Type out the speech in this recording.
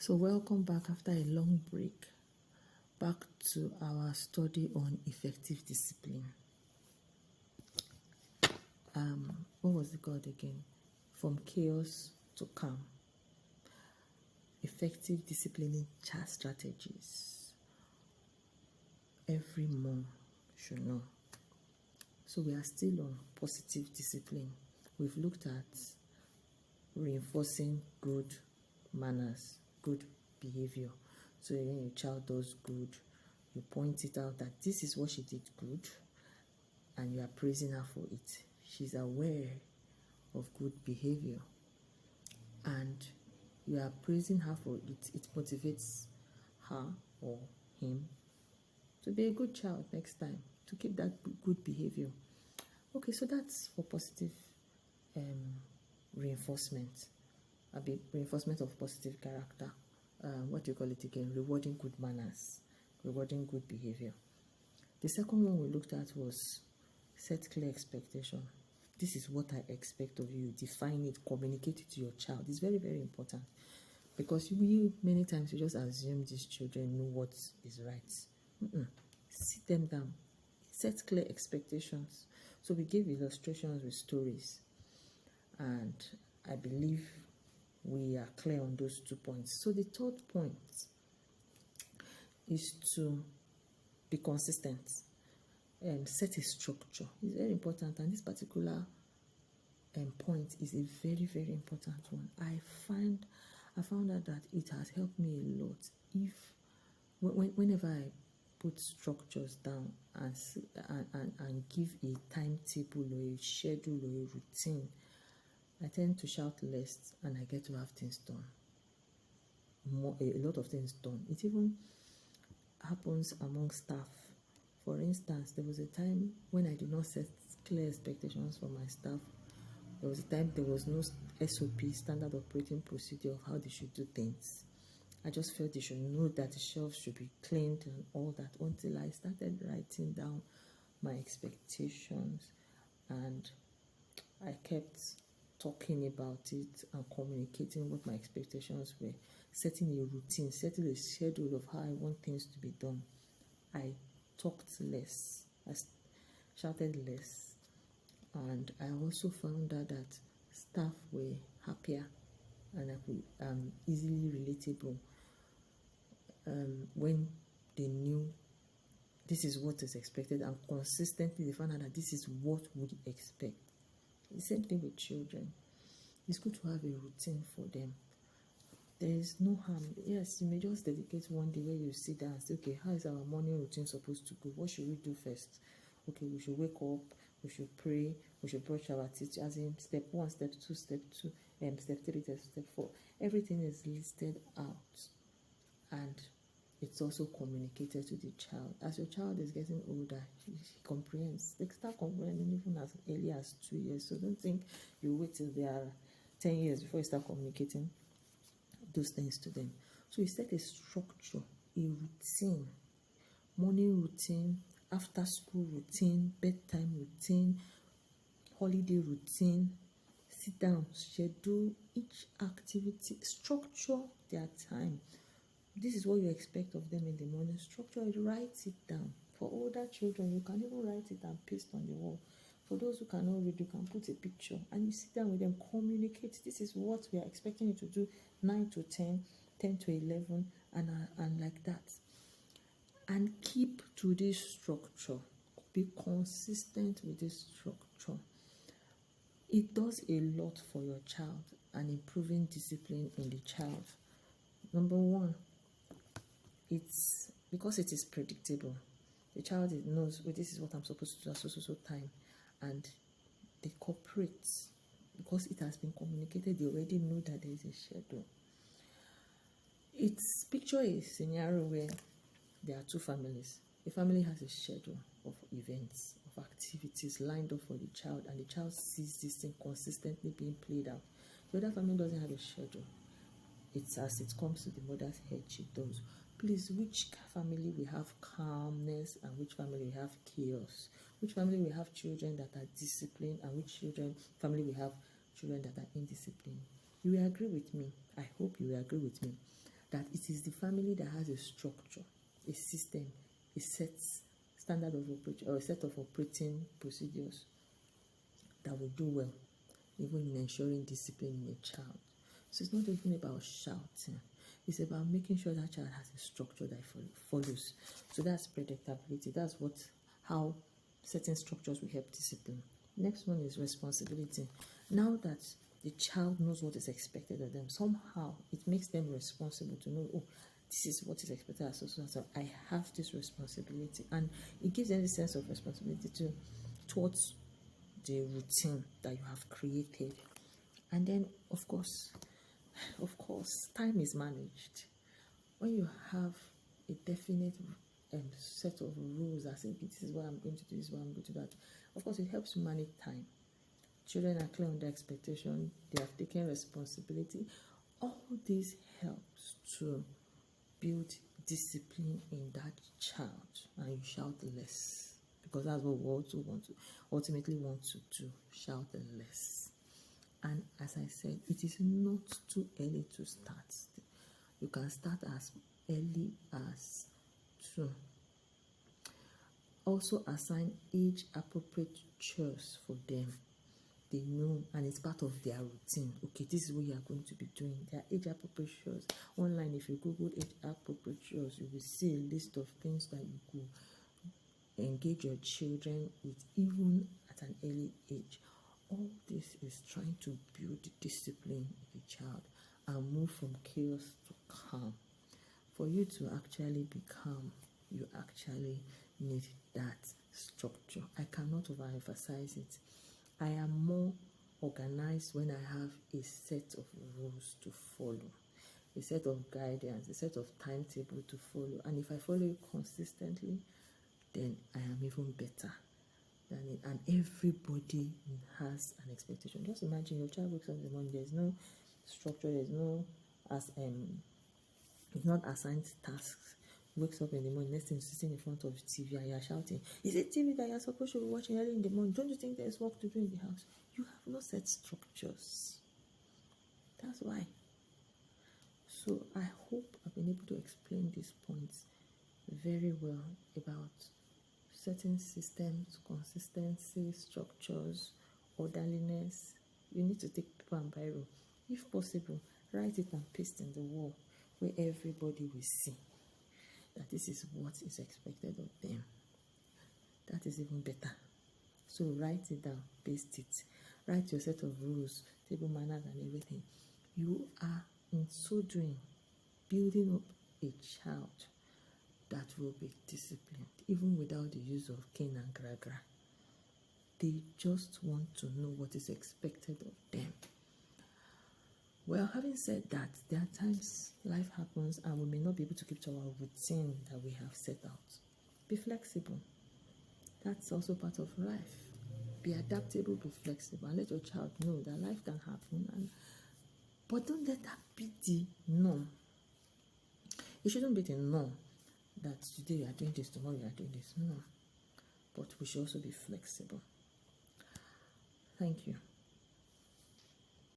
So welcome back after a long break, back to our study on effective discipline. What was it called again? From chaos to calm. Effective disciplining child strategies. Every mom should know. So we are still on positive discipline. We've looked at reinforcing good manners, good behavior. So when your child does good, you point it out that this is what she did good, and you are praising her for it. She's aware of good behavior, and you are praising her for it. It motivates her or him to be a good child next time, to keep that good behavior. Okay, so that's for positive reinforcement, reinforcement of positive character. What do you call it again? Rewarding good manners, rewarding good behavior. The second one we looked at was set clear expectation. This is what I expect of you. Define it, communicate it to your child. It's very, very important, because many times you just assume these children know what is right. Sit them down, set clear expectations. So we gave illustrations with stories, and I believe we are clear on those 2 points. So the third point is to be consistent. Set a structure. It's very important, and this particular point is a very, very important one. I found out that it has helped me a lot. Whenever I put structures down and give a timetable or a schedule or a routine, I tend to shout less, and I get to have things done. A lot of things done. It even happens among staff. For instance, there was a time when I did not set clear expectations for my staff. There was a time there was no SOP, standard operating procedure, of how they should do things. I just felt they should know that the shelves should be cleaned and all that, until I started writing down my expectations, and I kept talking about it and communicating what my expectations were, setting a routine, setting a schedule of how I want things to be done. I talked less, I shouted less, and I also found out that staff were happier and easily relatable when they knew this is what is expected, and consistently they found out that this is what we expect. The same thing with children. It's good to have a routine for them. There is no harm. Yes, you may just dedicate one day where you sit down and say, okay, how is our morning routine supposed to go? What should we do first? Okay, we should wake up, we should pray, we should brush our teeth, as in step 1, step 2, step 3, step 4. Everything is listed out, and it's also communicated to the child. As your child is getting older, she comprehends. They start comprehending even as early as 2 years. So don't think you wait till they are 10 years before you start communicating those things to them. So you set a structure, a routine, morning routine, after school routine, bedtime routine, holiday routine. Sit down, schedule each activity, structure their time. This is what you expect of them in the morning. Structure it, write it down. For older children, you can even write it and paste on the wall. For those who cannot read, you can put a picture, and you sit down with them, communicate. This is what we are expecting you to do, 9 to 10, 10 to 11, and like that. And keep to this structure. Be consistent with this structure. It does a lot for your child and improving discipline in the child. Number one, it's because it is predictable. The child knows, well, this is what I'm supposed to do at so time, and they cooperate because it has been communicated. They already know that there is a schedule. It's picture a scenario where there are two families. The family has a schedule of events, of activities lined up for the child, and the child sees this thing consistently being played out. The other family doesn't have a schedule. It's as it comes to the mother's head, she does. Please, which family will have calmness and which family will have chaos? Which family will have children that are disciplined and which family will have children that are indisciplined? You will agree with me. I hope you will agree with me that it is the family that has a structure, a system, a set standard of operation, or a set of operating procedures that will do well, even in ensuring discipline in a child. So it's not even about shouting. It's about making sure that child has a structure that follows. So that's predictability. That's how certain structures will help discipline. Next one is responsibility. Now that the child knows what is expected of them, somehow it makes them responsible to know, oh, this is what is expected of us. So I have this responsibility. And it gives them a sense of responsibility towards the routine that you have created. And then, of course, time is managed. When you have a definite set of rules that say, this is what I'm going to do, this is what I'm going to do, that, of course, it helps you manage time. Children are clear on their expectation, they have taken responsibility. All this helps to build discipline in that child, and you shout less, because that's what we also ultimately want to do, shout less. And as I said, it is not too early to start. You can start as early as 2. Also assign age-appropriate chores for them. They know, and it's part of their routine. Okay, this is what you are going to be doing. There are age-appropriate chores. Online, if you Google age-appropriate chores, you will see a list of things that you could engage your children with, even at an early age. All this is trying to build discipline in the child and move from chaos to calm. For you to actually be calm, you actually need that structure. I cannot overemphasize it. I am more organized when I have a set of rules to follow, a set of guidance, a set of timetable to follow. And if I follow it consistently, then I am even better than it. And everybody has an expectation. Just imagine your child wakes up in the morning, there's no structure, there's no it's not assigned tasks. Wakes up in the morning, next thing sitting in front of the TV and you're shouting, is it TV that you're supposed to be watching early in the morning? Don't you think there's work to do in the house? You have no set structures. That's why. So I hope I've been able to explain these points very well about certain systems, consistency, structures, orderliness. You need to take paper and biro. If possible, write it and paste in the wall where everybody will see that this is what is expected of them. That is even better. So write it down, paste it. Write your set of rules, table manners and everything. You are, in so doing, building up a child that will be disciplined, even without the use of cane and gra-gra. They just want to know what is expected of them. Well, having said that, there are times life happens and we may not be able to keep to our routine that we have set out. Be flexible. That's also part of life. Be adaptable, be flexible, and let your child know that life can happen. But don't let that be the norm. It shouldn't be the norm that today you are doing this, tomorrow you are doing this. No. But we should also be flexible. Thank you.